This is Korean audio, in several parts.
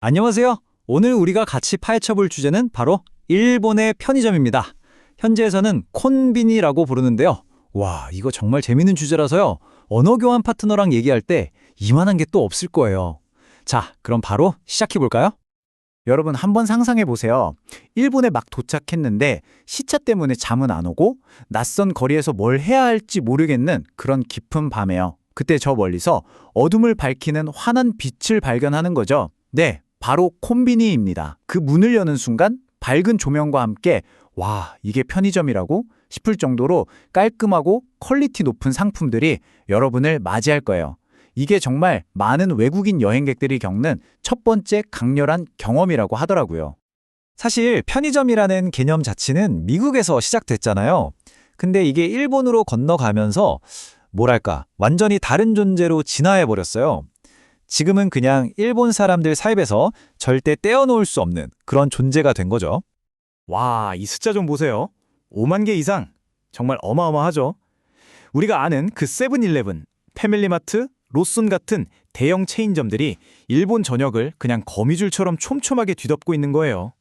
안녕하세요. 오늘 우리가 같이 파헤쳐 볼 주제는 바로 일본의 편의점입니다. 현지에서는 콘비니라고 부르는데요. 와, 이거 정말 재밌는 주제라서요. 언어 교환 파트너랑 얘기할 때 이만한 게 또 없을 거예요. 자, 그럼 바로 시작해 볼까요? 여러분 한번 상상해 보세요. 일본에 막 도착했는데 시차 때문에 잠은 안 오고 낯선 거리에서 뭘 해야 할지 모르겠는 그런 깊은 밤에요. 그때 저 멀리서 어둠을 밝히는 환한 빛을 발견하는 거죠. 네, 바로 콤비니입니다. 그 문을 여는 순간 밝은 조명과 함께 와, 이게 편의점이라고 싶을 정도로 깔끔하고 퀄리티 높은 상품들이 여러분을 맞이할 거예요. 이게 정말 많은 외국인 여행객들이 겪는 첫 번째 강렬한 경험이라고 하더라고요. 사실 편의점이라는 개념 자체는 미국에서 시작됐잖아요. 근데 이게 일본으로 건너가면서 뭐랄까, 완전히 다른 존재로 진화해 버렸어요. 지금은 그냥 일본 사람들 삶에서 절대 떼어놓을 수 없는 그런 존재가 된 거죠. 와, 이 숫자 좀 보세요. 5만 개 이상. 정말 어마어마하죠. 우리가 아는 그 세븐일레븐, 패밀리마트, 로손 같은 대형 체인점들이 일본 전역을 그냥 거미줄처럼 촘촘하게 뒤덮고 있는 거예요.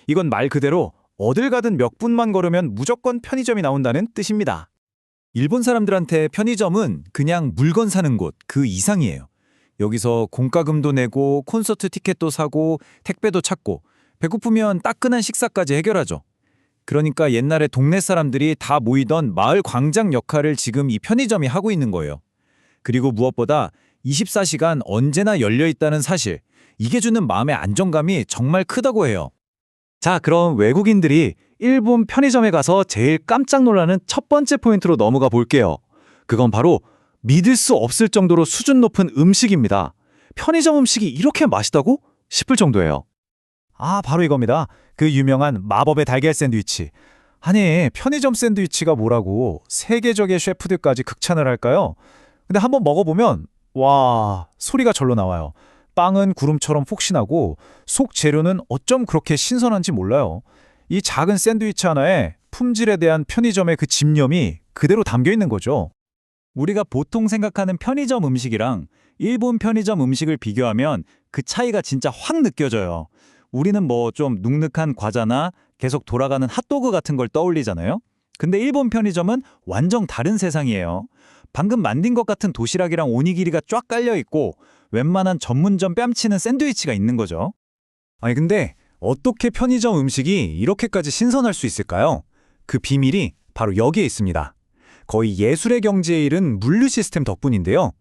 이건 말 그대로 어딜 가든 몇 분만 걸으면 무조건 편의점이 나온다는 뜻입니다. 일본 사람들한테 편의점은 그냥 물건 사는 곳 그 이상이에요. 여기서 공과금도 내고 콘서트 티켓도 사고 택배도 찾고 배고프면 따끈한 식사까지 해결하죠. 그러니까 옛날에 동네 사람들이 다 모이던 마을 광장 역할을 지금 이 편의점이 하고 있는 거예요. 그리고 무엇보다 24시간 언제나 열려 있다는 사실, 이게 주는 마음의 안정감이 정말 크다고 해요. 자, 그럼 외국인들이 일본 편의점에 가서 제일 깜짝 놀라는 첫 번째 포인트로 넘어가 볼게요. 그건 바로 믿을 수 없을 정도로 수준 높은 음식입니다. 편의점 음식이 이렇게 맛있다고? 싶을 정도예요. 아, 바로 이겁니다. 그 유명한 마법의 달걀 샌드위치. 아니, 편의점 샌드위치가 뭐라고 세계적인 셰프들까지 극찬을 할까요? 근데 한번 먹어보면 와, 소리가 절로 나와요. 빵은 구름처럼 폭신하고 속 재료는 어쩜 그렇게 신선한지 몰라요. 이 작은 샌드위치 하나에 품질에 대한 편의점의 그 집념이 그대로 담겨 있는 거죠. 우리가 보통 생각하는 편의점 음식이랑 일본 편의점 음식을 비교하면 그 차이가 진짜 확 느껴져요. 우리는 뭐 좀 눅눅한 과자나 계속 돌아가는 핫도그 같은 걸 떠올리잖아요. 근데 일본 편의점은 완전 다른 세상이에요. 방금 만든 것 같은 도시락이랑 오니기리가 쫙 깔려 있고 웬만한 전문점 뺨치는 샌드위치가 있는 거죠. 아니 근데 어떻게 편의점 음식이 이렇게까지 신선할 수 있을까요? 그 비밀이 바로 여기에 있습니다. 거의 예술의 경지에 이른 물류 시스템 덕분인데요.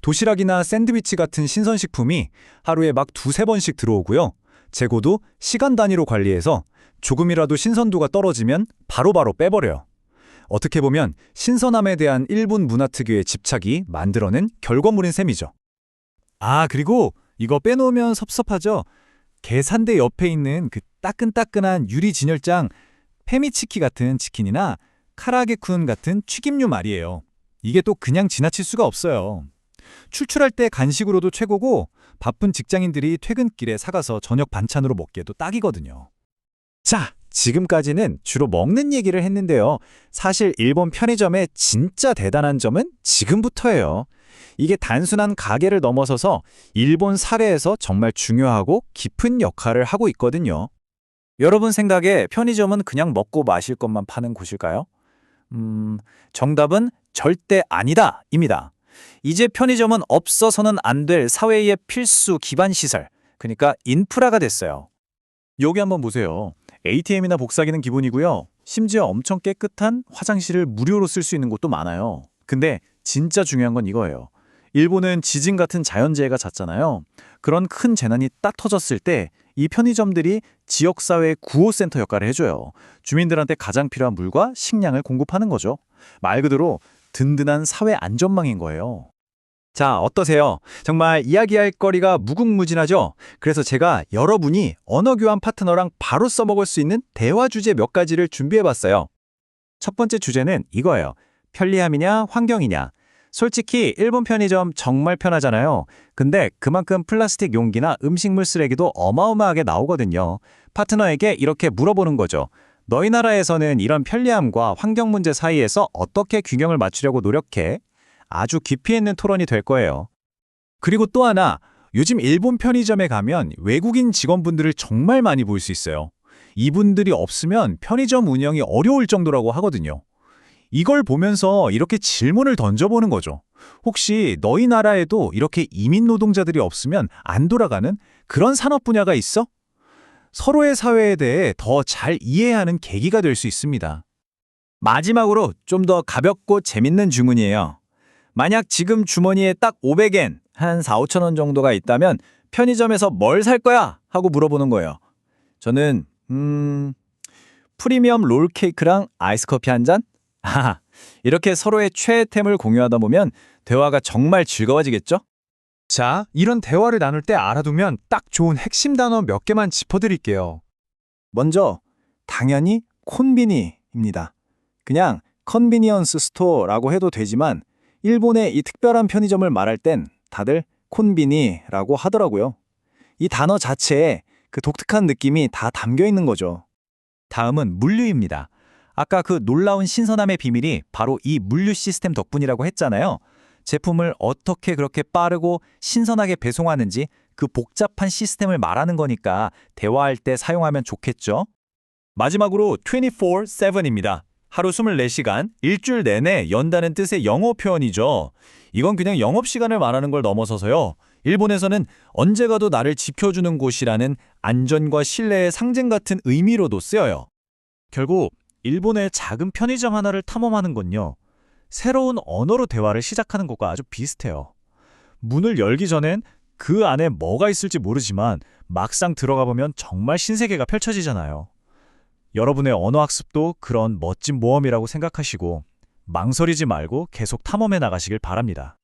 도시락이나 샌드위치 같은 신선식품이 하루에 막 두세 번씩 들어오고요. 재고도 시간 단위로 관리해서 조금이라도 신선도가 떨어지면 바로바로 빼버려요. 어떻게 보면 신선함에 대한 일본 문화 특유의 집착이 만들어낸 결과물인 셈이죠. 아, 그리고 이거 빼놓으면 섭섭하죠? 계산대 옆에 있는 그 따끈따끈한 유리 진열장 페미치키 같은 치킨이나 카라게쿤 같은 튀김류 말이에요. 이게 또 그냥 지나칠 수가 없어요. 출출할 때 간식으로도 최고고 바쁜 직장인들이 퇴근길에 사가서 저녁 반찬으로 먹기에도 딱이거든요. 자, 지금까지는 주로 먹는 얘기를 했는데요. 사실 일본 편의점의 진짜 대단한 점은 지금부터예요. 이게 단순한 가게를 넘어서서 일본 사회에서 정말 중요하고 깊은 역할을 하고 있거든요. 여러분 생각에 편의점은 그냥 먹고 마실 것만 파는 곳일까요? 정답은 절대 아니다, 입니다. 이제 편의점은 없어서는 안 될 사회의 필수 기반 시설, 그러니까 인프라가 됐어요. 여기 한번 보세요. ATM이나 복사기는 기본이고요. 심지어 엄청 깨끗한 화장실을 무료로 쓸 수 있는 곳도 많아요. 근데 진짜 중요한 건 이거예요. 일본은 지진 같은 자연재해가 잦잖아요. 그런 큰 재난이 딱 터졌을 때 이 편의점들이 지역사회 구호센터 역할을 해줘요. 주민들한테 가장 필요한 물과 식량을 공급하는 거죠. 말 그대로 든든한 사회 안전망인 거예요. 자, 어떠세요? 정말 이야기할 거리가 무궁무진하죠? 그래서 제가 여러분이 언어 교환 파트너랑 바로 써먹을 수 있는 대화 주제 몇 가지를 준비해봤어요. 첫 번째 주제는 이거예요. 편리함이냐, 환경이냐. 솔직히 일본 편의점 정말 편하잖아요. 근데 그만큼 플라스틱 용기나 음식물 쓰레기도 어마어마하게 나오거든요. 파트너에게 이렇게 물어보는 거죠. 너희 나라에서는 이런 편리함과 환경 문제 사이에서 어떻게 균형을 맞추려고 노력해? 아주 깊이 있는 토론이 될 거예요. 그리고 또 하나, 요즘 일본 편의점에 가면 외국인 직원분들을 정말 많이 볼 수 있어요. 이분들이 없으면 편의점 운영이 어려울 정도라고 하거든요. 이걸 보면서 이렇게 질문을 던져보는 거죠. 혹시 너희 나라에도 이렇게 이민 노동자들이 없으면 안 돌아가는 그런 산업 분야가 있어? 서로의 사회에 대해 더 잘 이해하는 계기가 될 수 있습니다. 마지막으로 좀 더 가볍고 재밌는 질문이에요. 만약 지금 주머니에 딱 500엔, 한 4, 5천 원 정도가 있다면 편의점에서 뭘 살 거야? 하고 물어보는 거예요. 저는 프리미엄 롤 케이크랑 아이스 커피 한 잔? 이렇게 서로의 최애템을 공유하다 보면 대화가 정말 즐거워지겠죠? 자, 이런 대화를 나눌 때 알아두면 딱 좋은 핵심 단어 몇 개만 짚어드릴게요. 먼저 당연히 콘비니입니다. 그냥 컨비니언스 스토어라고 해도 되지만 일본의 이 특별한 편의점을 말할 땐 다들 콘비니라고 하더라고요. 이 단어 자체에 그 독특한 느낌이 다 담겨 있는 거죠. 다음은 물류입니다. 아까 그 놀라운 신선함의 비밀이 바로 이 물류 시스템 덕분이라고 했잖아요. 제품을 어떻게 그렇게 빠르고 신선하게 배송하는지 그 복잡한 시스템을 말하는 거니까 대화할 때 사용하면 좋겠죠? 마지막으로 24/7입니다. 하루 24시간, 일주일 내내 연다는 뜻의 영어 표현이죠. 이건 그냥 영업시간을 말하는 걸 넘어서서요. 일본에서는 언제 가도 나를 지켜주는 곳이라는 안전과 신뢰의 상징 같은 의미로도 쓰여요. 결국 일본의 작은 편의점 하나를 탐험하는 건요. 새로운 언어로 대화를 시작하는 것과 아주 비슷해요. 문을 열기 전엔 그 안에 뭐가 있을지 모르지만 막상 들어가 보면 정말 신세계가 펼쳐지잖아요. 여러분의 언어 학습도 그런 멋진 모험이라고 생각하시고 망설이지 말고 계속 탐험해 나가시길 바랍니다.